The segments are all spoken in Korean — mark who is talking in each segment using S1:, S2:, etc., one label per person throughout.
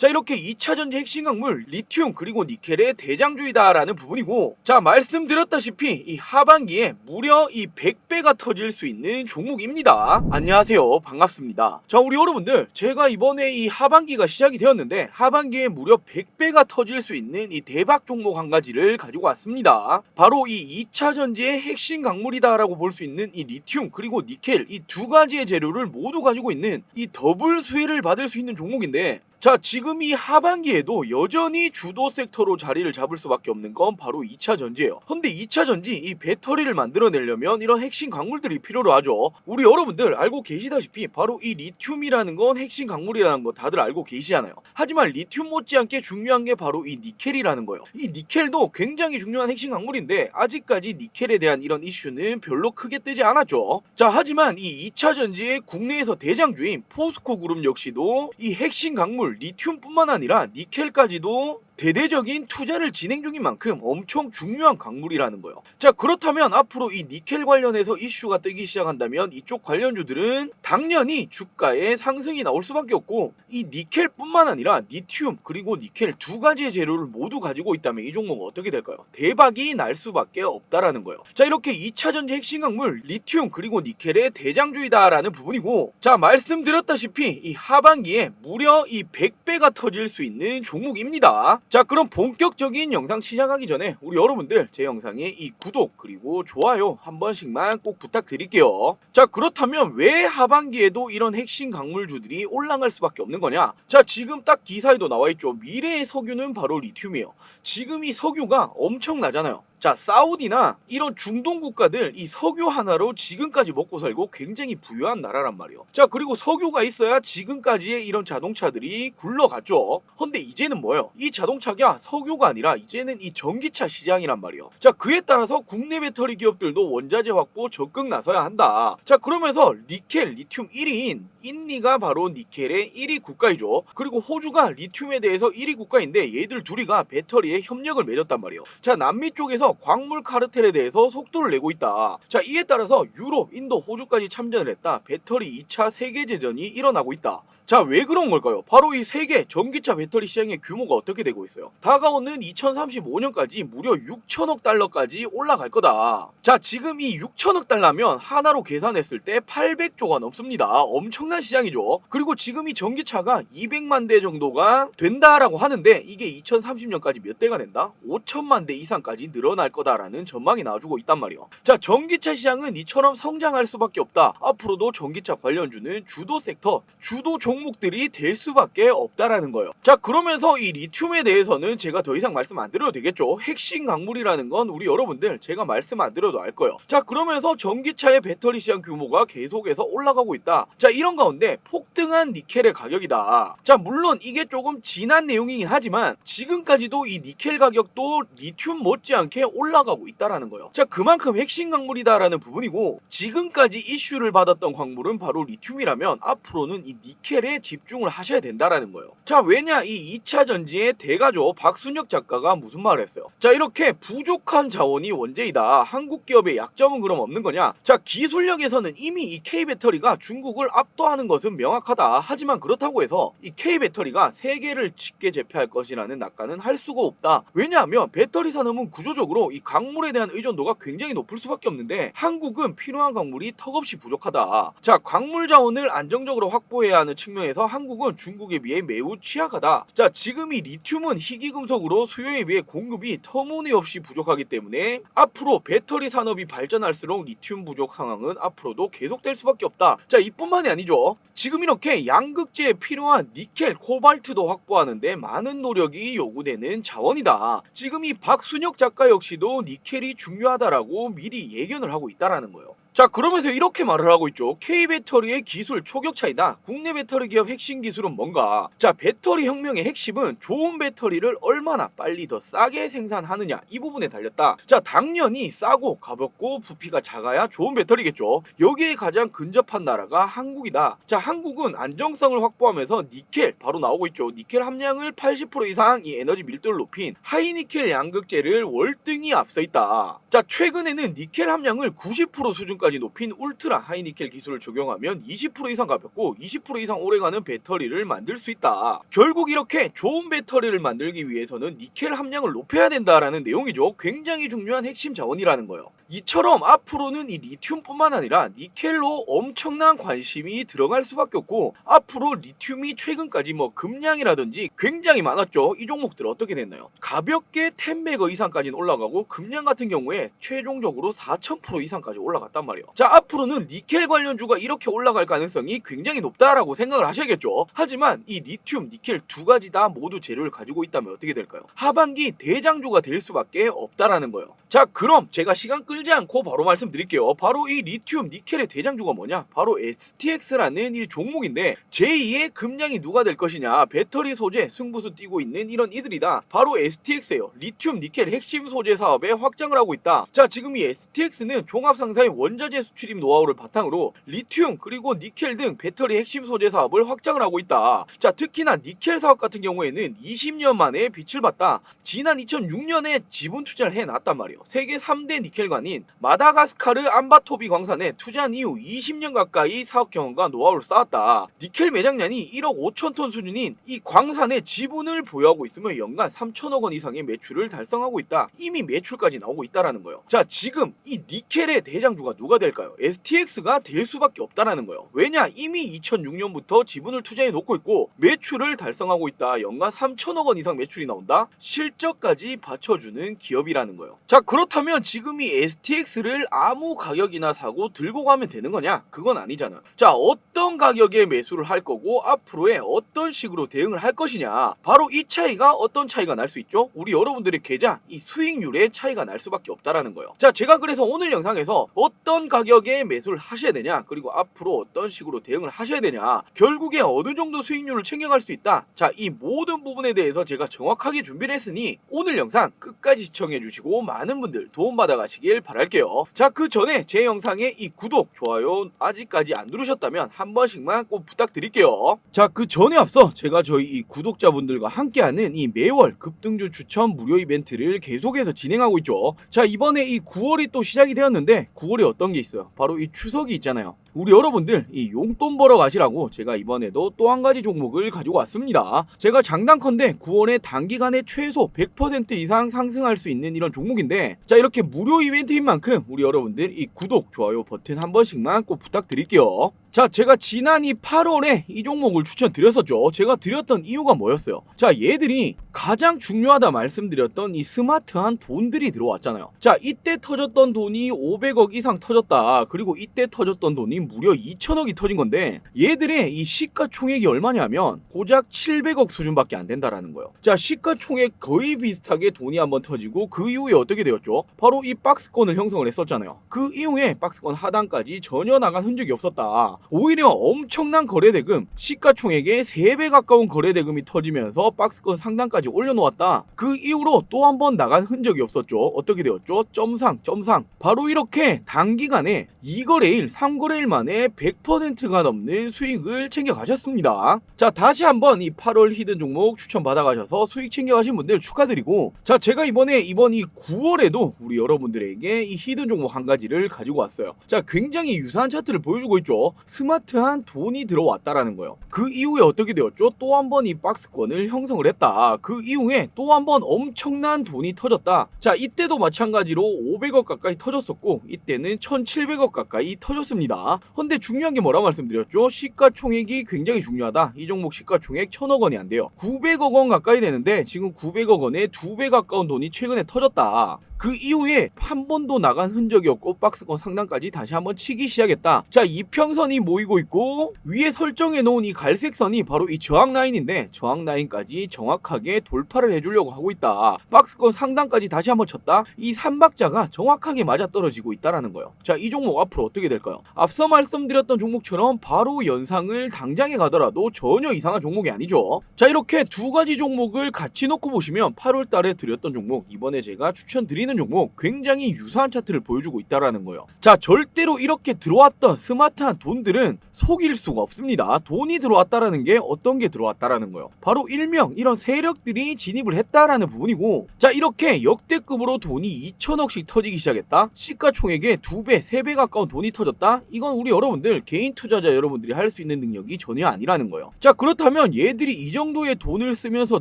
S1: 자, 이렇게 2차 전지 핵심 강물 리튬 그리고 니켈의 대장주이다라는 부분이고, 자, 말씀드렸다시피 이 하반기에 무려 이 100배가 터질 수 있는 종목입니다. 안녕하세요, 반갑습니다. 자, 우리 여러분들, 제가 이번에 이 하반기가 시작이 되었는데 하반기에 무려 100배가 터질 수 있는 이 대박 종목 한 가지를 가지고 왔습니다. 바로 이 2차 전지의 핵심 강물이다라고 볼 수 있는 이 리튬 그리고 니켈, 이 두 가지의 재료를 모두 가지고 있는 이 더블 수혜를 받을 수 있는 종목인데, 자, 지금 이 하반기에도 여전히 주도 섹터로 자리를 잡을 수밖에 없는 건 바로 2차 전지예요. 근데 2차 전지 이 배터리를 만들어내려면 이런 핵심 강물들이 필요로 하죠. 우리 여러분들 알고 계시다시피 바로 이 리튬이라는 건 핵심 강물이라는 거 다들 알고 계시잖아요. 하지만 리튬 못지않게 중요한 게 바로 이 니켈이라는 거예요. 이 니켈도 굉장히 중요한 핵심 강물인데 아직까지 니켈에 대한 이런 이슈는 별로 크게 뜨지 않았죠. 자, 하지만 이 2차 전지의 국내에서 대장주인 포스코 그룹 역시도 이 핵심 강물 리튬뿐만 아니라 니켈까지도 대대적인 투자를 진행 중인 만큼 엄청 중요한 강물이라는 거예요. 자, 그렇다면 앞으로 이 니켈 관련해서 이슈가 뜨기 시작한다면 이쪽 관련주들은 당연히 주가에 상승이 나올 수밖에 없고, 이 니켈뿐만 아니라 리튬 그리고 니켈 두 가지의 재료를 모두 가지고 있다면 이 종목은 어떻게 될까요? 대박이 날 수밖에 없다라는 거예요. 자, 이렇게 2차 전지 핵심 강물 리튬 그리고 니켈의 대장주이다라는 부분이고, 자, 말씀드렸다시피 이 하반기에 무려 이 100배가 터질 수 있는 종목입니다. 자, 그럼 본격적인 영상 시작하기 전에 우리 여러분들 제 영상에 이 구독 그리고 좋아요 한 번씩만 꼭 부탁드릴게요. 자, 그렇다면 왜 하반기에도 이런 핵심 강물주들이 올라갈 수밖에 없는 거냐? 자, 지금 딱 기사에도 나와있죠. 미래의 석유는 바로 리튬이에요. 지금 이 석유가 엄청나잖아요. 자, 사우디나 이런 중동 국가들 이 석유 하나로 지금까지 먹고 살고 굉장히 부유한 나라란 말이에요. 자, 그리고 석유가 있어야 지금까지의 이런 자동차들이 굴러갔죠. 근데 이제는 뭐예요? 이 자동차가 석유가 아니라 이제는 이 전기차 시장이란 말이에요. 자, 그에 따라서 국내 배터리 기업들도 원자재 확보 적극 나서야 한다. 자, 그러면서 니켈, 리튬 1위인 인디가 바로 니켈의 1위 국가이죠. 그리고 호주가 리튬에 대해서 1위 국가인데 얘들 둘이가 배터리에 협력을 맺었단 말이에요. 자, 남미 쪽에서 광물 카르텔에 대해서 속도를 내고 있다. 자, 이에 따라서 유럽, 인도, 호주까지 참전을 했다. 배터리 2차 세계대전이 일어나고 있다. 자, 왜 그런 걸까요? 바로 이 세계 전기차 배터리 시장의 규모가 어떻게 되고 있어요? 다가오는 2035년까지 무려 6천억 달러까지 올라갈 거다. 자, 지금 이 6천억 달러면 하나로 계산했을 때 800조가 넘습니다. 엄청난 시장이죠. 그리고 지금 이 전기차가 200만 대 정도가 된다라고 하는데 이게 2030년까지 몇 대가 된다? 5천만 대 이상까지 늘어날 거다라는 전망이 나와주고 있단 말이에요. 자, 전기차 시장은 이처럼 성장할 수밖에 없다. 앞으로도 전기차 관련주는 주도 섹터, 주도 종목들이 될 수밖에 없다라는 거예요. 자, 그러면서 이 리튬에 대해서는 제가 더 이상 말씀 안 드려도 되겠죠. 핵심 강물이라는 건 우리 여러분들 제가 말씀 안 드려도 알 거예요. 자, 그러면서 전기차의 배터리 시장 규모가 계속해서 올라가고 있다. 자, 이런 가운데 폭등한 니켈의 가격이다. 자, 물론 이게 조금 지난 내용이긴 하지만 지금까지도 이 니켈 가격도 리튬 못지않게 올라가고 있다라는 거예요. 자, 그만큼 핵심 강물이다라는 부분이고, 지금까지 이슈를 받았던 광물은 바로 리튬이라면 앞으로는 이 니켈에 집중을 하셔야 된다라는 거예요. 자, 왜냐, 이 2차 전지의 대가죠. 박순혁 작가가 무슨 말을 했어요? 자, 이렇게 부족한 자원이 원재이다. 한국 기업의 약점은 그럼 없는 거냐? 자, 기술력에서는 이미 이 K배터리가 중국을 압도하는 것은 명확하다. 하지만 그렇다고 해서 이 K배터리가 세계를 쉽게 제패할 것이라는 낙관은 할 수가 없다. 왜냐하면 배터리 산업은 구조적으로 이 강물에 대한 의존도가 굉장히 높을 수밖에 없는데 한국은 필요한 강물이 턱없이 부족하다. 자, 광물 자원을 안정적으로 확보해야 하는 측면에서 한국은 중국에 비해 매우 취약하다. 자, 지금 이 리튬은 희귀금속으로 수요에 비해 공급이 터무니없이 부족하기 때문에 앞으로 배터리 산업이 발전할수록 리튬 부족 상황은 앞으로도 계속될 수밖에 없다. 자, 이뿐만이 아니죠. 지금 이렇게 양극재에 필요한 니켈, 코발트도 확보하는데 많은 노력이 요구되는 자원이다. 지금 이 박순혁 작가 역시도 니켈이 중요하다라고 미리 예견을 하고 있다라는 거예요. 자, 그러면서 이렇게 말을 하고 있죠. K배터리의 기술 초격차이다. 국내 배터리 기업 핵심 기술은 뭔가? 자, 배터리 혁명의 핵심은 좋은 배터리를 얼마나 빨리 더 싸게 생산하느냐, 이 부분에 달렸다. 자, 당연히 싸고 가볍고 부피가 작아야 좋은 배터리겠죠. 여기에 가장 근접한 나라가 한국이다. 자, 한국은 안정성을 확보하면서 니켈, 바로 나오고 있죠. 니켈 함량을 80% 이상 이 에너지 밀도를 높인 하이니켈 양극재를 월등히 앞서 있다. 자, 최근에는 니켈 함량을 90% 수준까지 수준까지 높인 울트라 하이니켈 기술을 적용하면 20% 이상 가볍고 20% 이상 오래가는 배터리를 만들 수 있다. 결국 이렇게 좋은 배터리를 만들기 위해서는 니켈 함량을 높여야 된다라는 내용이죠. 굉장히 중요한 핵심 자원이라는 거예요. 이처럼 앞으로는 이 리튬뿐만 아니라 니켈로 엄청난 관심이 들어갈 수밖에 없고, 앞으로 리튬이 최근까지 금량이라든지 굉장히 많았죠. 이 종목들 어떻게 됐나요? 가볍게 10배거 이상까지는 올라가고 금량 같은 경우에 최종적으로 4000% 이상까지 올라갔단 말이에요. 자, 앞으로는 니켈 관련주가 이렇게 올라갈 가능성이 굉장히 높다라고 생각을 하셔야겠죠. 하지만 이 리튬, 니켈 두 가지 다 모두 재료를 가지고 있다면 어떻게 될까요? 하반기 대장주가 될 수밖에 없다라는 거예요. 자, 그럼 제가 시간 끌지 않고 바로 말씀드릴게요. 바로 이 리튬, 니켈의 대장주가 뭐냐? 바로 STX라는 이 종목인데, 제2의 금량이 누가 될 것이냐? 배터리 소재 승부수 뛰고 있는 이런 이들이다. 바로 STX예요. 리튬, 니켈 핵심 소재 사업에 확장을 하고 있다. 자, 지금 이 STX는 종합상사의 원자재 수출입 노하우를 바탕으로 리튬 그리고 니켈 등 배터리 핵심 소재 사업을 확장을 하고 있다. 자, 특히나 니켈 사업 같은 경우에는 20년 만에 빛을 봤다. 지난 2006년에 지분 투자를 해놨단 말이에요. 세계 3대 니켈관인 마다가스카르 암바토비 광산에 투자한 이후 20년 가까이 사업 경험과 노하우를 쌓았다. 니켈 매장량이 1억 5천 톤 수준인 이 광산에 지분을 보유하고 있으며 연간 3천억 원 이상의 매출을 달성하고 있다. 이미 매출까지 나오고 있다라는 거예요. 자, 지금 이 니켈의 대장주가 누가 될까요? STX가 될 수밖에 없다라는 거예요. 왜냐? 이미 2006년부터 지분을 투자해 놓고 있고 매출을 달성하고 있다. 연간 3천억 원 이상 매출이 나온다. 실적까지 받쳐주는 기업이라는 거예요. 자, 그렇다면 지금 이 STX를 아무 가격이나 사고 들고 가면 되는 거냐? 그건 아니잖아. 자, 어떤 가격에 매수를 할 거고 앞으로의 어떤 식으로 대응을 할 것이냐? 바로 이 차이가 어떤 차이가 날 수 있죠? 우리 여러분들의 계좌, 이 수익률의 차이가 날 수밖에 없다라는 거예요. 자, 제가 그래서 오늘 영상에서 어떤 가격에 매수를 하셔야 되냐, 그리고 앞으로 어떤 식으로 대응을 하셔야 되냐, 결국에 어느 정도 수익률을 챙겨갈 수 있다. 자, 이 모든 부분에 대해서 제가 정확하게 준비를 했으니 오늘 영상 끝까지 시청해 주시고 많은 분들 도움받아 가시길 바랄게요. 자, 그 전에 제 영상에 이 구독, 좋아요 아직까지 안 누르셨다면 한 번씩만 꼭 부탁드릴게요. 자, 그 전에 앞서 제가 저희 이 구독자분들과 함께하는 이 매월 급등주 추천 무료 이벤트를 계속해서 진행하고 있죠. 자, 이번에 이 9월이 또 시작이 되었는데 9월에 어떤 게 있어요? 바로 이 추석이 있잖아요. 우리 여러분들 이 용돈 벌어 가시라고 제가 이번에도 또 한 가지 종목을 가지고 왔습니다. 제가 장단컨대 9월에 단기간에 최소 100% 이상 상승할 수 있는 이런 종목인데, 자, 이렇게 무료 이벤트인 만큼 우리 여러분들 이 구독, 좋아요 버튼 한 번씩만 꼭 부탁드릴게요. 자, 제가 지난 이 8월에 이 종목을 추천드렸었죠. 제가 드렸던 이유가 뭐였어요? 자, 얘들이 가장 중요하다 말씀드렸던 이 스마트한 돈들이 들어왔잖아요. 자, 이때 터졌던 돈이 500억 이상 터졌다. 그리고 이때 터졌던 돈이 무려 2천억이 터진 건데, 얘들의 이 시가총액이 얼마냐면 고작 700억 수준밖에 안 된다라는 거예요. 자, 시가총액 거의 비슷하게 돈이 한번 터지고 그 이후에 어떻게 되었죠? 바로 이 박스권을 형성을 했었잖아요. 그 이후에 박스권 하단까지 전혀 나간 흔적이 없었다. 오히려 엄청난 거래대금, 시가총액의 3배 가까운 거래대금이 터지면서 박스권 상단까지 올려놓았다. 그 이후로 또 한 번 나간 흔적이 없었죠. 어떻게 되었죠? 점상. 바로 이렇게 단기간에 2거래일, 3거래일 만에 100%가 넘는 수익을 챙겨가셨습니다. 자, 다시 한번 이 8월 히든 종목 추천받아가셔서 수익 챙겨가신 분들 축하드리고, 자, 제가 이번 이 9월에도 우리 여러분들에게 이 히든 종목 한 가지를 가지고 왔어요. 자, 굉장히 유사한 차트를 보여주고 있죠. 스마트한 돈이 들어왔다라는 거예요. 그 이후에 어떻게 되었죠? 또 한 번 이 박스권을 형성을 했다. 그 이후에 또 한 번 엄청난 돈이 터졌다. 자, 이때도 마찬가지로 500억 가까이 터졌었고 이때는 1700억 가까이 터졌습니다. 근데 중요한 게 뭐라 말씀드렸죠? 시가총액이 굉장히 중요하다. 이 종목 시가총액 1000억 원이 안 돼요. 900억 원 가까이 되는데 지금 900억 원에 2배 가까운 돈이 최근에 터졌다. 그 이후에 한 번도 나간 흔적이 없고 박스권 상단까지 다시 한번 치기 시작했다. 자, 이평선이 모이고 있고 위에 설정해 놓은 이 갈색 선이 바로 이 저항 라인인데 저항 라인까지 정확하게 돌파를 해주려고 하고 있다. 박스권 상단까지 다시 한번 쳤다. 이 3박자가 정확하게 맞아떨어지고 있다라는 거예요. 자, 이 종목 앞으로 어떻게 될까요? 앞서 말씀드렸던 종목처럼 바로 연상을 당장에 가더라도 전혀 이상한 종목이 아니죠. 자, 이렇게 두 가지 종목을 같이 놓고 보시면 8월 달에 드렸던 종목, 이번에 제가 추천드리는 있는 종목 굉장히 유사한 차트를 보여주고 있다라는 거예요. 자, 절대로 이렇게 들어왔던 스마트한 돈들은 속일 수가 없습니다. 돈이 들어왔다라는 게 어떤 게 들어왔다라는 거예요. 바로 일명 이런 세력들이 진입을 했다라는 부분이고, 자, 이렇게 역대급으로 돈이 2천억씩 터지기 시작했다. 시가총액에 2배, 3배 가까운 돈이 터졌다. 이건 우리 여러분들 개인 투자자 여러분들이 할 수 있는 능력이 전혀 아니라는 거예요. 자, 그렇다면 얘들이 이 정도의 돈을 쓰면서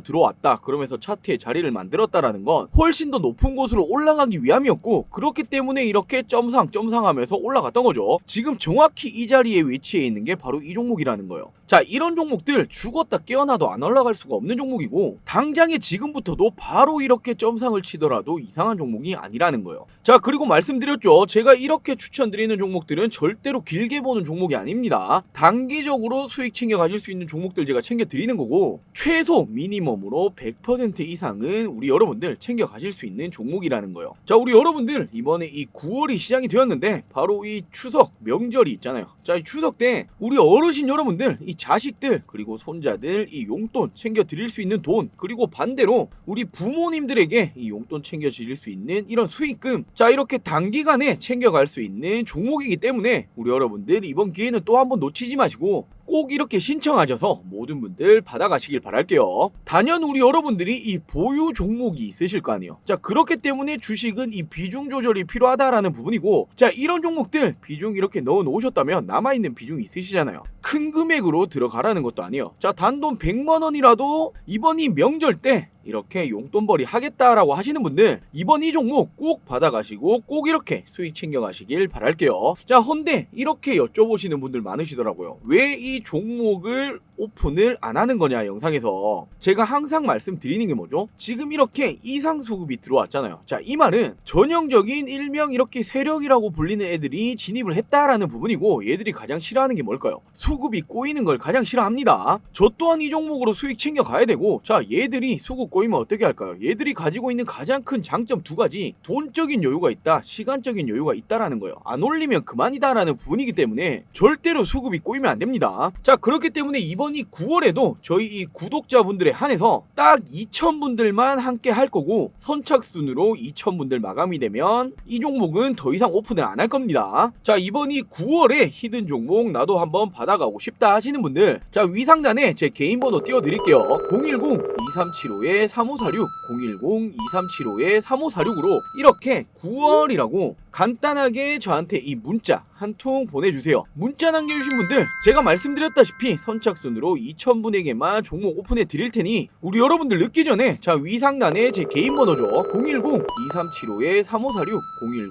S1: 들어왔다, 그러면서 차트에 자리를 만들었다라는 건 훨씬 더 높은 곳으로 올라가기 위함이었고, 그렇기 때문에 이렇게 점상하면서 올라갔던 거죠. 지금 정확히 이 자리에 위치해 있는 게 바로 이 종목이라는 거예요. 자, 이런 종목들 죽었다 깨어나도 안 올라갈 수가 없는 종목이고, 당장에 지금부터도 바로 이렇게 점상을 치더라도 이상한 종목이 아니라는 거예요. 자, 그리고 말씀드렸죠. 제가 이렇게 추천드리는 종목들은 절대로 길게 보는 종목이 아닙니다. 단기적으로 수익 챙겨 가질 수 있는 종목들 제가 챙겨 드리는 거고, 최소 미니멈으로 100% 이상은 우리 여러분들 챙겨 가실 수 있는 종목이라는 거예요. 자, 우리 여러분들 이번에 이 9월이 시작이 되었는데 바로 이 추석 명절이 있잖아요. 자, 이 추석 때 우리 어르신 여러분들, 이 자식들 그리고 손자들 이 용돈 챙겨 드릴 수 있는 돈, 그리고 반대로 우리 부모님들에게 이 용돈 챙겨 드릴 수 있는 이런 수익금, 자, 이렇게 단기간에 챙겨 갈 수 있는 종목이기 때문에 우리 여러분들 이번 기회는 또 한번 놓치지 마시고 꼭 이렇게 신청하셔서 모든 분들 받아가시길 바랄게요. 단연 우리 여러분들이 이 보유 종목이 있으실 거 아니에요. 자, 그렇기 때문에 주식은 이 비중 조절이 필요하다라는 부분이고, 자, 이런 종목들 비중 이렇게 넣어 놓으셨다면 남아있는 비중이 있으시잖아요. 큰 금액으로 들어가라는 것도 아니에요. 자, 단돈 100만원이라도 이번 이 명절 때 이렇게 용돈벌이 하겠다라고 하시는 분들 이번 이 종목 꼭 받아가시고 꼭 이렇게 수익 챙겨가시길 바랄게요. 자, 헌데 이렇게 여쭤보시는 분들 많으시더라고요. 왜 이 종목을 오픈을 안 하는 거냐 영상에서. 제가 항상 말씀드리는 게 뭐죠? 지금 이렇게 이상 수급이 들어왔잖아요. 자, 이 말은 전형적인 일명 이렇게 세력이라고 불리는 애들이 진입을 했다라는 부분이고, 얘들이 가장 싫어하는 게 뭘까요? 수급이 꼬이는 걸 가장 싫어합니다. 저 또한 이 종목으로 수익 챙겨 가야 되고, 자, 얘들이 수급 꼬이면 어떻게 할까요? 얘들이 가지고 있는 가장 큰 장점 두 가지, 돈적인 여유가 있다, 시간적인 여유가 있다라는 거예요. 안 올리면 그만이다라는 부분이기 때문에 절대로 수급이 꼬이면 안 됩니다. 자, 그렇기 때문에 이번 이 9월에도 저희 이 구독자분들에 한해서 딱 2,000분들만 함께 할 거고, 선착순으로 2,000분들 마감이 되면 이 종목은 더 이상 오픈을 안 할 겁니다. 자, 이번 이 9월에 히든 종목 나도 한번 받아가고 싶다 하시는 분들, 자, 위상단에 제 개인 번호 띄워드릴게요. 010-2375-3546 010-2375-3546으로 이렇게 9월이라고 간단하게 저한테 이 문자 한 통 보내주세요. 문자 남겨주신 분들 제가 말씀드렸다시피 선착순으로 2,000분에게만 종목 오픈해 드릴 테니 우리 여러분들 늦기 전에 자, 위상단에 제 개인 번호죠. 010-2375-3546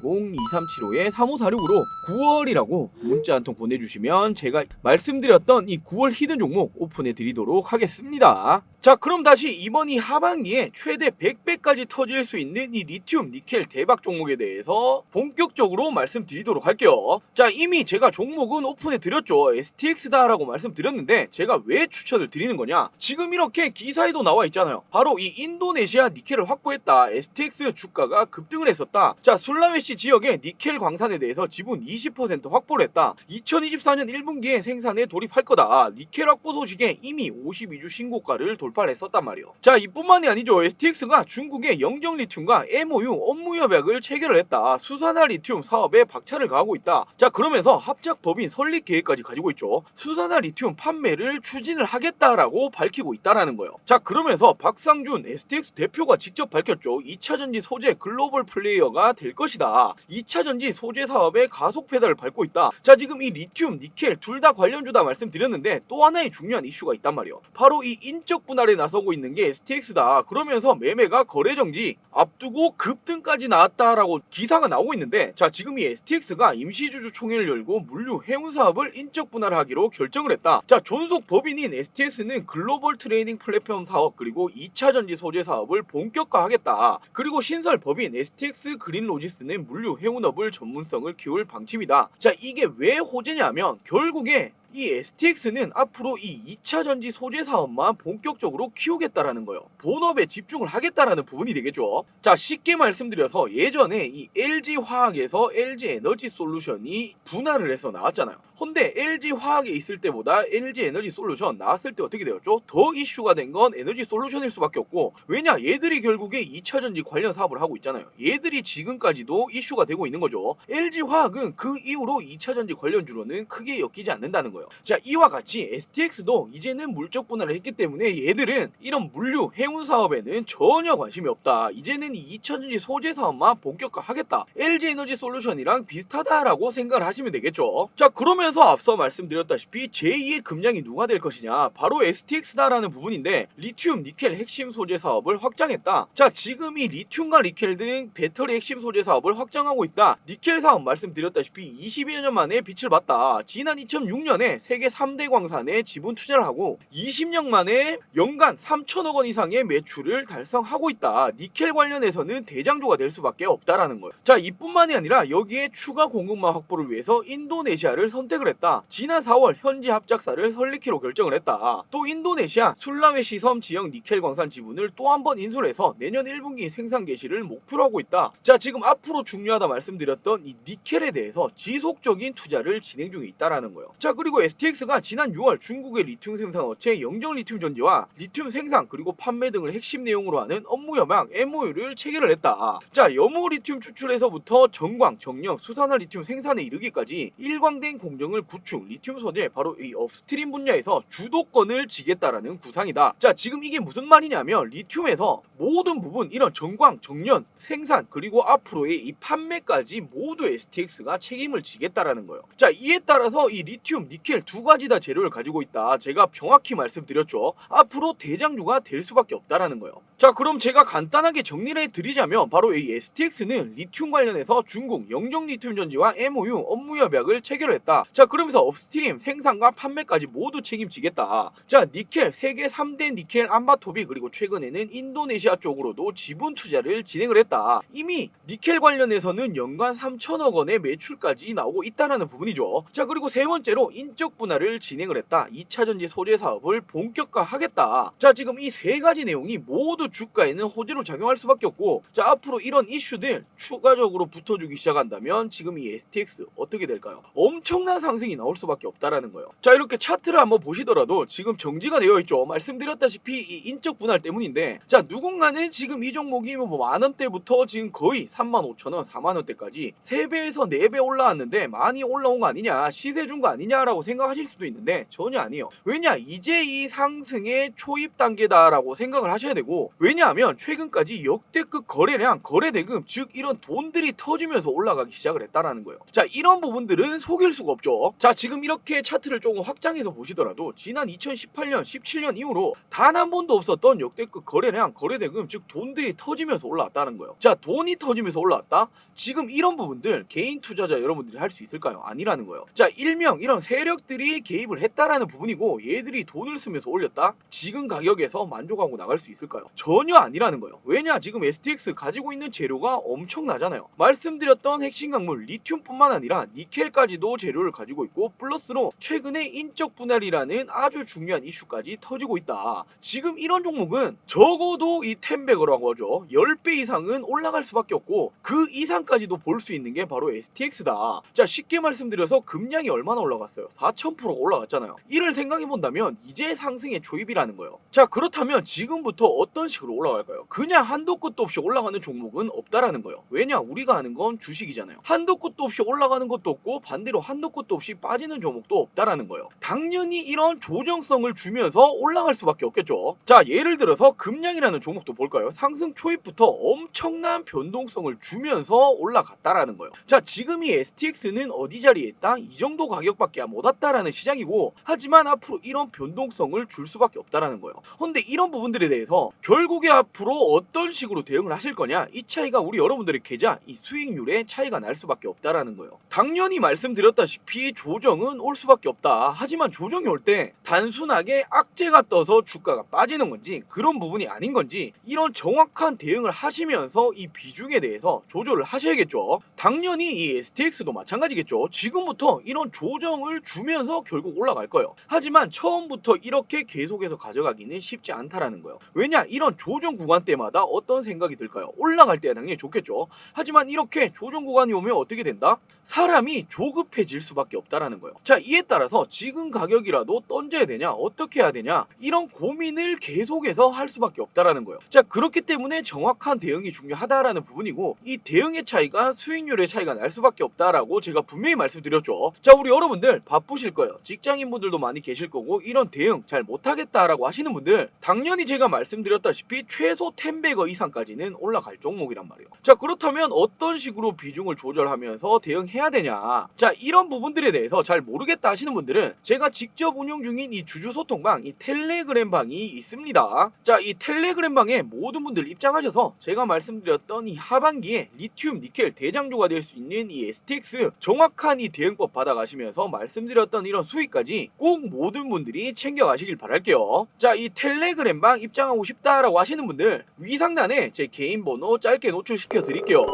S1: 010-2375-3546으로 9월이라고 문자 한 통 보내주시면 제가 말씀드렸던 이 9월 히든 종목 오픈해 드리도록 하겠습니다. 자, 그럼 다시 이번 이 하반기에 최대 100배까지 터질 수 있는 이 리튬 니켈 대박 종목에 대해서 본격적으로 말씀드리도록 할게요. 자, 이미 제가 종목은 오픈해 드렸죠. STX다라고 말씀드렸는데 제가 왜 추천을 드리는 거냐, 지금 이렇게 기사에도 나와 있잖아요. 바로 이 인도네시아 니켈을 확보했다, STX 주가가 급등을 했었다. 자, 술라웨시 지역의 니켈 광산에 대해서 지분 20% 확보를 했다. 2024년 1분기에 생산에 돌입할 거다. 니켈 확보 소식에 이미 52주 신고가를 돌파를 했었단 말이에요. 자, 이뿐만이 아니죠. STX가 중국의 영정 리튬과 MOU 업무 협약을 체결을 했다. 수산화 리튬 사업에 박차를 가하고 있다. 자, 그러면서 합작 법인 설립 계획까지 가지고 있죠. 수산화 리튬 판매를 추진을 하겠다라고 밝히고 있다라는 거예요. 자, 그러면서 박상준 STX 대표가 직접 밝혔죠. 2차전지 소재 글로벌 플레이어가 될 것이다. 2차전지 소재 사업에 가속 페달을 밟고 있다. 자, 지금 이 리튬, 니켈 둘 다 관련주다 말씀드렸는데 또 하나의 중요한 이슈가 있단 말이에요. 바로 이 인적 분할에 나서고 있는 게 STX다. 그러면서 매매가 거래 정지 앞두고 급등까지 나왔다라고 기사가 나오고 있는데, 자, 지금 이 STX가 임시주주 총회를 열고 물류 해운 사업을 인적 분할하기로 결정을 했다. 자, 존속 법인인 STS는 글로벌 트레이딩 플랫폼 사업 그리고 2차 전지 소재 사업을 본격화하겠다. 그리고 신설 법인 STX 그린 로지스는 물류 해운업을 전문성을 키울 방침이다. 자, 이게 왜 호재냐면 결국에 이 STX는 앞으로 이 2차 전지 소재 사업만 본격적으로 키우겠다라는 거예요. 본업에 집중을 하겠다라는 부분이 되겠죠. 자, 쉽게 말씀드려서 예전에 이 LG 화학에서 LG 에너지 솔루션이 분할을 해서 나왔잖아요. 근데 LG화학에 있을 때보다 LG에너지솔루션 나왔을 때 어떻게 되었죠? 더 이슈가 된 건 에너지솔루션일 수밖에 없고, 왜냐? 얘들이 결국에 2차전지 관련 사업을 하고 있잖아요. 얘들이 지금까지도 이슈가 되고 있는 거죠. LG화학은 그 이후로 2차전지 관련주로는 크게 엮이지 않는다는 거예요. 자, 이와 같이 STX도 이제는 물적 분할을 했기 때문에 얘들은 이런 물류, 해운 사업에는 전혀 관심이 없다. 이제는 이 2차전지 소재 사업만 본격화하겠다. LG에너지솔루션이랑 비슷하다라고 생각을 하시면 되겠죠. 자, 그러면서 앞서 말씀드렸다시피 제2의 금량이 누가 될 것이냐, 바로 STX다라는 부분인데, 리튬, 니켈 핵심 소재 사업을 확장했다. 자, 지금 이 리튬과 니켈 등 배터리 핵심 소재 사업을 확장하고 있다. 니켈 사업 말씀드렸다시피 20여 년 만에 빛을 봤다. 지난 2006년에 세계 3대 광산에 지분 투자를 하고 20년 만에 연간 3천억 원 이상의 매출을 달성하고 있다. 니켈 관련해서는 대장주가 될 수밖에 없다라는 거예요. 자, 이뿐만이 아니라 여기에 추가 공급망 확보를 위해서 인도네시아를 선택을 했다. 지난 4월 현지 합작사를 설립키로 결정을 했다. 또 인도네시아 술라웨시 섬 지역 니켈 광산 지분을 또 한 번 인수를 해서 내년 1분기 생산 개시를 목표로 하고 있다. 자, 지금 앞으로 중요하다 말씀드렸던 이 니켈에 대해서 지속적인 투자를 진행 중에 있다라는 거예요. 자, 그리고 STX가 지난 6월 중국의 리튬 생산 업체 영정 리튬 전지와 리튬 생산 그리고 판매 등을 핵심 내용으로 하는 업무 협약 MOU를 체결을 했다. 자, 염호 리튬 추출에서부터 정광, 정령, 수산화 리튬 생산에 이르기까지 일관된 공정을 구축, 리튬 소재 바로 이 업스트림 분야에서 주도권을 지겠다라는 구상이다. 자, 지금 이게 무슨 말이냐면 리튬에서 모든 부분 이런 정광, 정년, 생산 그리고 앞으로의 이 판매까지 모두 STX가 책임을 지겠다라는 거예요. 자, 이에 따라서 이 리튬, 니켈 두 가지 다 재료를 가지고 있다. 제가 정확히 말씀드렸죠. 앞으로 대장주가 될 수밖에 없다라는 거예요. 자, 그럼 제가 간단하게 정리를 해드리자면 바로 이 STX는 리튬 관련해서 중국 영정 리튬 전지와 MOU 업무 협약을 체결을 했다. 자, 그러면서 업스트림 생산과 판매까지 모두 책임지겠다. 자, 니켈 세계 3대 니켈 암바토비 그리고 최근에는 인도네시아 쪽으로도 지분 투자를 진행을 했다. 이미 니켈 관련해서는 연간 3천억 원의 매출까지 나오고 있다라는 부분이죠. 자, 그리고 세 번째로 인적 분할을 진행을 했다. 2차전지 소재 사업을 본격화하겠다. 자, 지금 이 세 가지 내용이 모두 주가에는 호재로 작용할 수밖에 없고, 자, 앞으로 이런 이슈들 추가적으로 붙어주기 시작한다면 지금 이 STX 어떻게 될까요? 엄청난 상승이 나올 수밖에 없다라는 거예요. 자, 이렇게 차트를 한번 보시더라도 지금 정지가 되어 있죠. 말씀드렸다시피 이 인적 분할 때문인데, 자, 누군가는 지금 이 종목이 뭐 만원대부터 지금 거의 35,000원, 4만원대까지 3배에서 4배 올라왔는데 많이 올라온 거 아니냐, 시세 준 거 아니냐라고 생각하실 수도 있는데 전혀 아니에요. 왜냐? 이제 이 상승의 초입 단계다라고 생각을 하셔야 되고, 왜냐하면 최근까지 역대급 거래량, 거래대금, 즉 이런 돈들이 터지면서 올라가기 시작을 했다라는 거예요. 자, 이런 부분들은 속일 수가 없죠. 자, 지금 이렇게 차트를 조금 확장해서 보시더라도 지난 2018년, 17년 이후로 단 한 번도 없었던 역대급 거래량, 거래대금, 즉 돈들이 터지면서 올라왔다는 거예요. 자, 돈이 터지면서 올라왔다? 지금 이런 부분들 개인 투자자 여러분들이 할 수 있을까요? 아니라는 거예요. 자, 일명 이런 세력들이 개입을 했다라는 부분이고, 얘들이 돈을 쓰면서 올렸다? 지금 가격에서 만족하고 나갈 수 있을까요? 전혀 아니라는 거예요. 왜냐? 지금 STX 가지고 있는 재료가 엄청나잖아요. 말씀드렸던 핵심 광물 리튬뿐만 아니라 니켈까지도 재료를 가지고 있고, 플러스로 최근에 인적 분할이라는 아주 중요한 이슈까지 터지고 있다. 지금 이런 종목은 적어도 이 10배거라고 하죠. 10배 이상은 올라갈 수밖에 없고, 그 이상까지도 볼 수 있는 게 바로 STX다. 자, 쉽게 말씀드려서 금량이 얼마나 올라갔어요? 4000%가 올라갔잖아요. 이를 생각해 본다면 이제 상승의 초입이라는 거예요. 자, 그렇다면 지금부터 어떤 식으로 올라갈까요? 그냥 한도 끝도 없이 올라가는 종목은 없다라는 거예요. 왜냐? 우리가 아는 건 주식이잖아요. 한도 끝도 없이 올라가는 것도 없고, 반대로 한도 끝도 없이 빠지는 종목도 없다라는 거예요. 당연히 이런 조정성을 주면서 올라갈 수밖에 없겠죠. 자, 예를 들어서 금량이라는 종목도 볼까요? 상승 초입부터 엄청난 변동성을 주면서 올라갔다라는 거예요. 자, 지금 이 STX는 어디 자리에 있다? 이 정도 가격밖에 못 왔다라는 시장이고, 하지만 앞으로 이런 변동성을 줄 수밖에 없다라는 거예요. 근데 이런 부분들에 대해서 결국에 앞으로 어떤 식으로 대응을 하실 거냐, 이 차이가 우리 여러분들의 계좌, 이 수익률에 차이가 날 수밖에 없다라는 거예요. 당연히 말씀드렸다시피 조정은 올 수밖에 없다. 하지만 조정이 올 때 단순하게 악재가 떠서 주가가 빠지는 건지 그런 부분이 아닌 건지, 이런 정확한 대응을 하시면서 이 비중에 대해서 조절을 하셔야겠죠. 당연히 이 STX도 마찬가지겠죠. 지금부터 이런 조정을 주면서 결국 올라갈 거예요. 하지만 처음부터 이렇게 계속해서 가져가기는 쉽지 않다라는 거예요. 왜냐? 이런 조정 구간 때마다 어떤 생각이 들까요? 올라갈 때야 당연히 좋겠죠. 하지만 이렇게 조정 구간이 오면 어떻게 된다? 사람이 조급해질 수밖에 수밖에 없다라는 거예요. 자, 이에 따라서 지금 가격이라도 던져야 되냐, 어떻게 해야 되냐, 이런 고민을 계속해서 할 수밖에 없다라는 거예요. 자, 그렇기 때문에 정확한 대응이 중요하다라는 부분이고, 이 대응의 차이가 수익률의 차이가 날 수밖에 없다라고 제가 분명히 말씀드렸죠. 자, 우리 여러분들 바쁘실 거예요. 직장인분들도 많이 계실 거고, 이런 대응 잘 못하겠다라고 하시는 분들, 당연히 제가 말씀드렸다시피 최소 10배거 이상까지는 올라갈 종목이란 말이에요. 자, 그렇다면 어떤 식으로 비중을 조절하면서 대응해야 되냐, 자, 이런 부분들에 대해서 잘 모르겠다 하시는 분들은 제가 직접 운영 중인 이 주주 소통방, 이 텔레그램 방이 있습니다. 자, 이 텔레그램 방에 모든 분들 입장하셔서 제가 말씀드렸던 이 하반기에 리튬, 니켈 대장주가 될 수 있는 이 STX 정확한 이 대응법 받아가시면서 말씀드렸던 이런 수익까지 꼭 모든 분들이 챙겨가시길 바랄게요. 자, 이 텔레그램 방 입장하고 싶다라고 하시는 분들 위 상단에 제 개인 번호 짧게 노출시켜 드릴게요.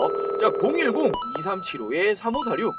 S1: 자, 010-2375-3546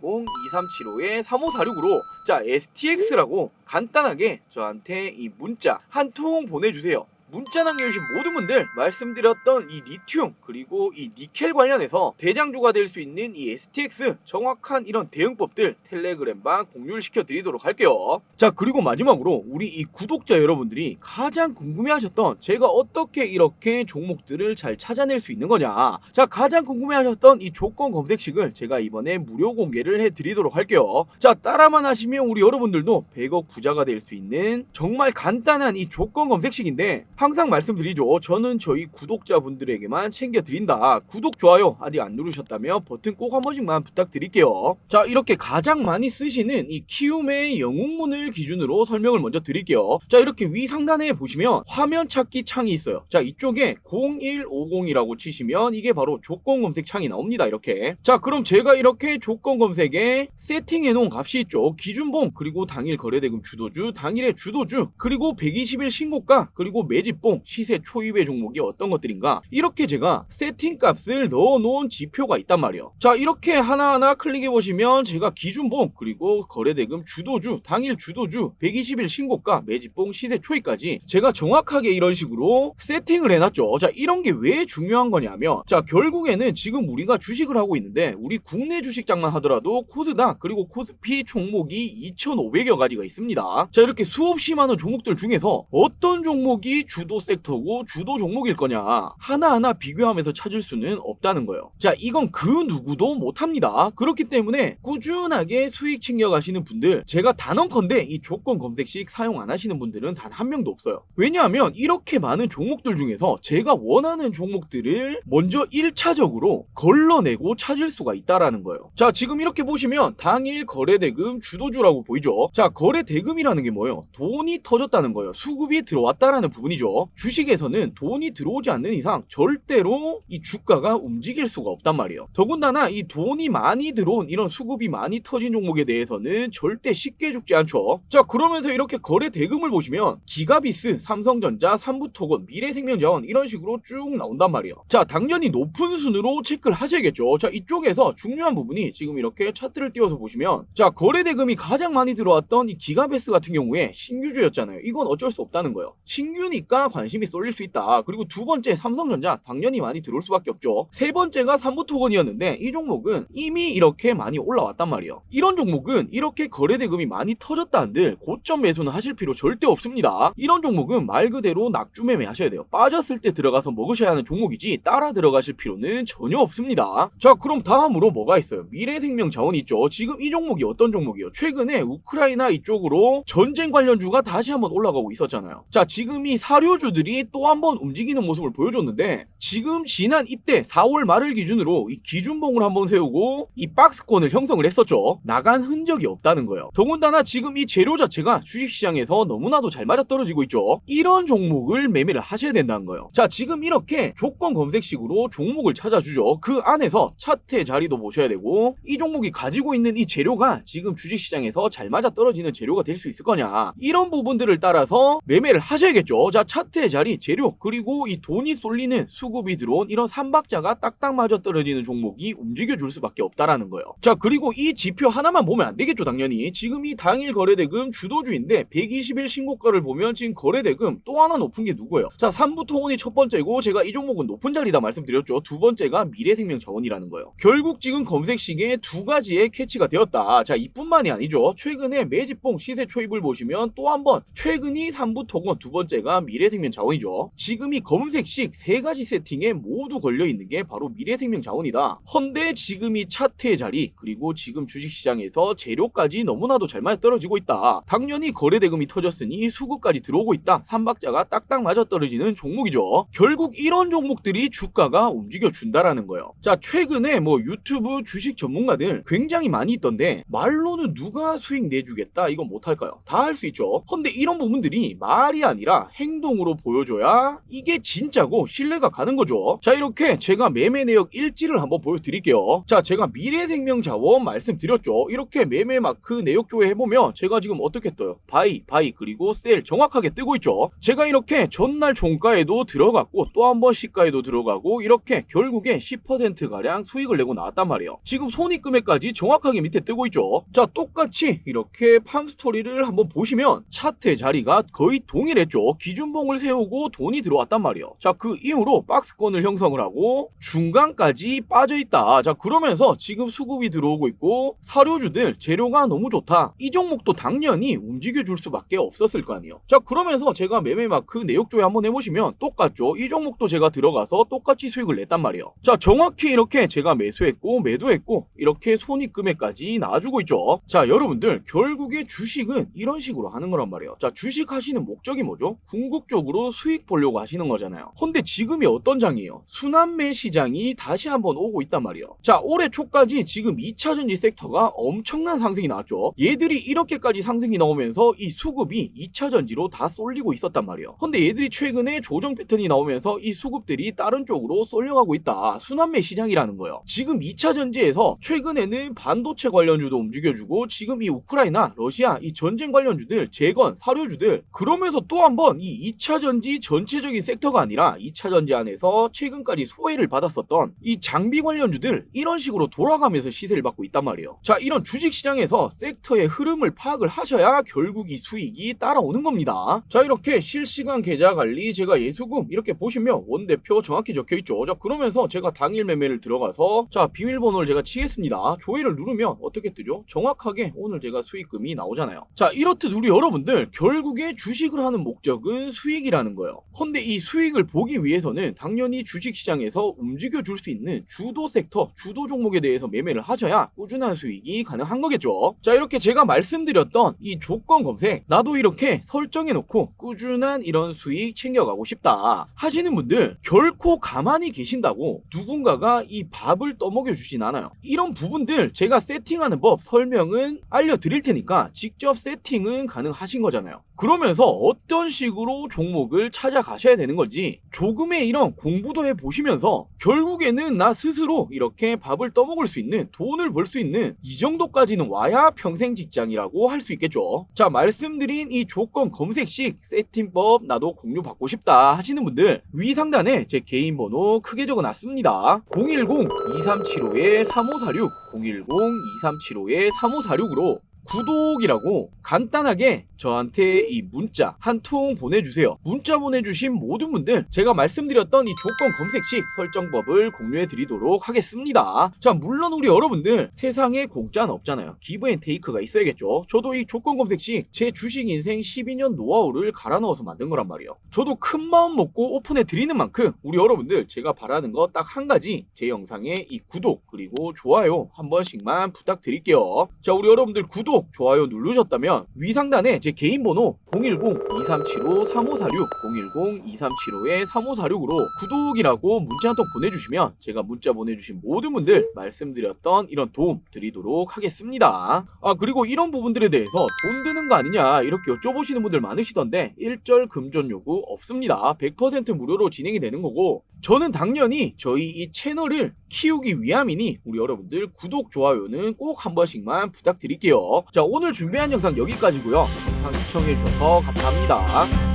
S1: 010-2375-3546으로 자, STX라고 간단하게 저한테 이 문자 한 통 보내주세요. 문자 남겨주신 모든 분들 말씀드렸던 이 리튬 그리고 이 니켈 관련해서 대장주가 될 수 있는 이 STX 정확한 이런 대응법들 텔레그램방 공유를 시켜드리도록 할게요. 자, 그리고 마지막으로 우리 이 구독자 여러분들이 가장 궁금해하셨던 제가 어떻게 이렇게 종목들을 잘 찾아낼 수 있는 거냐, 자, 가장 궁금해하셨던 이 조건 검색식을 제가 이번에 무료 공개를 해드리도록 할게요. 자, 따라만 하시면 우리 여러분들도 100억 부자가 될 수 있는 정말 간단한 이 조건 검색식인데, 항상 말씀드리죠. 저는 저희 구독자분들에게만 챙겨드린다. 구독, 좋아요 아직 안 누르셨다면 버튼 꼭 한 번씩만 부탁드릴게요. 자, 이렇게 가장 많이 쓰시는 이 키움의 영웅문을 기준으로 설명을 먼저 드릴게요. 자, 이렇게 위 상단에 보시면 화면 찾기 창이 있어요. 자, 이쪽에 0150이라고 치시면 이게 바로 조건 검색 창이 나옵니다. 이렇게. 자, 그럼 제가 이렇게 조건 검색에 세팅해 놓은 값이 있죠. 기준봉, 그리고 당일 거래대금 주도주, 당일의 주도주, 그리고 120일 신고가, 그리고 매집봉, 시세 초입의 종목이 어떤 것들인가, 이렇게 제가 세팅값을 넣어놓은 지표가 있단 말이에요. 자, 이렇게 하나하나 클릭해보시면 제가 기준봉, 그리고 거래대금 주도주, 당일 주도주, 120일 신고가, 매집봉, 시세 초입까지 제가 정확하게 이런 식으로 세팅을 해놨죠. 자, 이런 게 왜 중요한 거냐면, 자, 결국에는 지금 우리가 주식을 하고 있는데 우리 국내 주식장만 하더라도 코스닥 그리고 코스피 종목이 2,500여 가지가 있습니다. 자, 이렇게 수없이 많은 종목들 중에서 어떤 종목이 주도 섹터고 주도 종목일 거냐 하나하나 비교하면서 찾을 수는 없다는 거예요. 자, 이건 그 누구도 못합니다. 그렇기 때문에 꾸준하게 수익 챙겨가시는 분들, 제가 단언컨대 이 조건 검색식 사용 안 하시는 분들은 단 한 명도 없어요. 왜냐하면 이렇게 많은 종목들 중에서 제가 원하는 종목들을 먼저 1차적으로 걸러내고 찾을 수가 있다라는 거예요. 자, 지금 이렇게 보시면 당일 거래대금 주도주라고 보이죠. 자, 거래대금이라는 게 뭐예요? 돈이 터졌다는 거예요. 수급이 들어왔다라는 부분이죠. 주식에서는 돈이 들어오지 않는 이상 절대로 이 주가가 움직일 수가 없단 말이에요. 더군다나 이 돈이 많이 들어온 이런 수급이 많이 터진 종목에 대해서는 절대 쉽게 죽지 않죠. 자, 그러면서 이렇게 거래 대금을 보시면 기가비스, 삼성전자, 삼부토건, 미래생명자원 이런 식으로 쭉 나온단 말이에요. 자, 당연히 높은 순으로 체크를 하셔야겠죠. 자, 이쪽에서 중요한 부분이 지금 이렇게 차트를 띄워서 보시면, 자, 거래 대금이 가장 많이 들어왔던 이 기가베스 같은 경우에 신규주였잖아요. 이건 어쩔 수 없다는 거예요. 신규니까 관심이 쏠릴 수 있다. 그리고 두 번째 삼성전자 당연히 많이 들어올 수밖에 없죠. 세 번째가 삼부토건이었는데 이 종목은 이미 이렇게 많이 올라왔단 말이에요. 이런 종목은 이렇게 거래대금이 많이 터졌다 한들 고점 매수는 하실 필요 절대 없습니다. 이런 종목은 말 그대로 낙주매매 하셔야 돼요. 빠졌을 때 들어가서 먹으셔야 하는 종목이지 따라 들어가실 필요는 전혀 없습니다. 자, 그럼 다음으로 뭐가 있어요? 미래생명자원이 있죠. 지금 이 종목이 어떤 종목이에요? 최근에 우크라이나 이쪽으로 전쟁 관련주가 다시 한번 올라가고 있었잖아요. 자, 지금 이 사료주들이 또 한번 움직이는 모습을 보여줬는데, 지금 지난 이때 4월 말을 기준으로 이 기준봉을 한번 세우고 이 박스권을 형성을 했었죠. 나간 흔적이 없다는 거예요. 더군다나 지금 이 재료 자체가 주식시장에서 너무나도 잘 맞아떨어지고 있죠. 이런 종목을 매매를 하셔야 된다는 거예요. 자, 지금 이렇게 조건 검색식으로 종목을 찾아주죠. 그 안에서 차트의 자리도 보셔야 되고, 이 종목이 가지고 있는 이 재료가 지금 주식시장에서 잘 맞아떨어지는 재료가 될 수 있을 거냐, 이런 부분들을 따라서 매매를 하셔야겠죠. 자, 차트의 자리, 재료, 그리고 이 돈이 쏠리는 수급이 들어온 이런 삼박자가 딱딱 맞아 떨어지는 종목이 움직여줄 수밖에 없다라는 거예요. 자, 그리고 이 지표 하나만 보면 안 되겠죠, 당연히. 지금 이 당일 거래대금 주도주인데 120일 신고가를 보면 지금 거래대금 또 하나 높은 게 누구예요? 자, 삼부통운이 첫 번째고, 제가 이 종목은 높은 자리다 말씀드렸죠. 두 번째가 미래생명자원이라는 거예요. 결국 지금 검색시계에 두 가지의 캐치가 되었다. 자, 이뿐만이 아니죠. 최근에 매집봉 시세 초입을 보시면 또 한 번 최근이 삼부통운, 두 번째가 미래생명자원이죠. 지금 이 검색식 세 가지 세팅에 모두 걸려있는 게 바로 미래생명자원이다. 헌데 지금 이 차트의 자리, 그리고 지금 주식시장에서 재료까지 너무나도 잘 맞아 떨어지고 있다. 당연히 거래대금이 터졌으니 수급까지 들어오고 있다. 삼박자가 딱딱 맞아 떨어지는 종목이죠. 결국 이런 종목들이 주가가 움직여준다라는 거예요. 자, 최근에 뭐 유튜브 주식 전문가들 굉장히 많이 있던데, 말로는 누가 수익 내주겠다 이건 못할까요? 다 할 수 있죠. 근데 이런 부분들이 말이 아니라 행동으로 보여줘야 이게 진짜고 신뢰가 가는 거죠. 자, 이렇게 제가 매매 내역 일지를 한번 보여드릴게요. 자, 제가 미래생명자원 말씀드렸죠. 이렇게 매매 마크 내역 조회해보면 제가 지금 어떻게 떠요? 바이, 그리고 셀 정확하게 뜨고 있죠. 제가 이렇게 전날 종가에도 들어갔고 또 한 번 시가에도 들어가고, 이렇게 결국에 10%가량 수익을 내고 나왔단 말이에요. 지금 손익금액까지 정확하게 밑에 뜨고 있죠. 자, 똑같이 이렇게 팜스토리를 한번 보시면 차트의 자리가 거의 동일했죠. 기준봉을 세우고 돈이 들어왔단 말이에요. 자, 그 이후로 박스권을 형성을 하고 중간까지 빠져있다. 자, 그러면서 지금 수급이 들어오고 있고 사료주들 재료가 너무 좋다. 이 종목도 당연히 움직여줄 수밖에 없었을 거 아니에요. 자, 그러면서 제가 매매마크 내역조회 한번 해보시면 똑같죠. 이 종목도 제가 들어가서 똑같이 수익을 냈단 말이에요. 자, 정확히 이렇게 제가 매수했고 매도했고 이렇게 손익금액까지 나와주고 있죠. 자, 여러분들 결국에 주식은 이런 식으로 하는 거란 말이에요. 자, 주식 하시는 목적이 뭐죠? 궁극적으로 수익 보려고 하시는 거잖아요. 근데 지금이 어떤 장이에요? 순환매 시장이 다시 한번 오고 있단 말이에요. 자, 올해 초까지 지금 2차전지 섹터가 엄청난 상승이 나왔죠. 얘들이 이렇게까지 상승이 나오면서 이 수급이 2차전지로 다 쏠리고 있었단 말이에요. 근데 얘들이 최근에 조정 패턴이 나오면서 이 수급들이 다른 쪽으로 쏠려가고 있다. 순환매 시장이라는 거예요. 지금 2차전지에서 최근에는 반도체 관련주도 움직여주고, 지금 이 우크라이나, 러시아 이 전쟁 관련주들, 재건, 사료주들, 그러면서 또 한 번 이 2차전지 전체적인 섹터가 아니라 2차전지 안에서 최근까지 소외를 받았었던 이 장비 관련주들, 이런 식으로 돌아가면서 시세를 받고 있단 말이에요. 자, 이런 주식시장에서 섹터의 흐름을 파악을 하셔야 결국 이 수익이 따라오는 겁니다. 자, 이렇게 실시간 계좌 관리, 제가 예수금 이렇게 보시면 원대표 정확히 적혀있죠. 자, 그러면서 제가 당일 매매를 들어가서 자, 비밀번호를 제가 치겠습니다. 조회를 누르면 어떻게 뜨죠? 정확하게 오늘 제가 수익금이 나오잖아요. 자, 이렇듯 우리 여러분들 결국에 주식을 하는 목적은 수익이라는 거예요. 근데 이 수익을 보기 위해서는 당연히 주식시장에서 움직여줄 수 있는 주도 섹터, 주도 종목에 대해서 매매를 하셔야 꾸준한 수익이 가능한 거겠죠. 자, 이렇게 제가 말씀드렸던 이 조건 검색, 나도 이렇게 설정해놓고 꾸준한 이런 수익 챙겨가고 싶다 하시는 분들, 결코 가만히 계신다고 누군가가 이 밥을 떠먹여 주진 않아요. 이런 부분들 제가 세팅하는 법 설명은 알려드릴 테니까 직접 세팅은 가능하신 거잖아요. 그러면서 어떤 식으로 종목을 찾아가셔야 되는 건지 조금의 이런 공부도 해보시면서 결국에는 나 스스로 이렇게 밥을 떠먹을 수 있는, 돈을 벌 수 있는 이 정도까지는 와야 평생 직장이라고 할 수 있겠죠. 자, 말씀드린 이 조건 검색식 세팅법 나도 공유 받고 싶다 하시는 분들, 위 상단에 제 개인 번호 크게 적어놨습니다. 010-2375-3546 010-2375-3546으로 구독이라고 간단하게 저한테 이 문자 한 통 보내주세요. 문자 보내주신 모든 분들 제가 말씀드렸던 이 조건 검색식 설정법을 공유해 드리도록 하겠습니다. 자, 물론 우리 여러분들 세상에 공짜는 없잖아요. 기브 앤 테이크가 있어야겠죠. 저도 이 조건 검색식 제 주식 인생 12년 노하우를 갈아 넣어서 만든 거란 말이에요. 저도 큰 마음 먹고 오픈해 드리는 만큼 우리 여러분들 제가 바라는 거 딱 한 가지, 제 영상에 이 구독 그리고 좋아요 한 번씩만 부탁드릴게요. 자, 우리 여러분들 구독 좋아요 누르셨다면 위 상단에 제 개인 번호 010-2375-3546 010-2375-3546으로 구독이라고 문자 한 통 보내주시면 제가 문자 보내주신 모든 분들 말씀드렸던 이런 도움 드리도록 하겠습니다. 아, 그리고 이런 부분들에 대해서 돈 드는 거 아니냐 이렇게 여쭤보시는 분들 많으시던데, 일절 금전 요구 없습니다. 100% 무료로 진행이 되는 거고, 저는 당연히 저희 이 채널을 키우기 위함이니 우리 여러분들 구독, 좋아요는 꼭 한 번씩만 부탁드릴게요. 자, 오늘 준비한 영상 여기까지고요. 영상 시청해주셔서 감사합니다.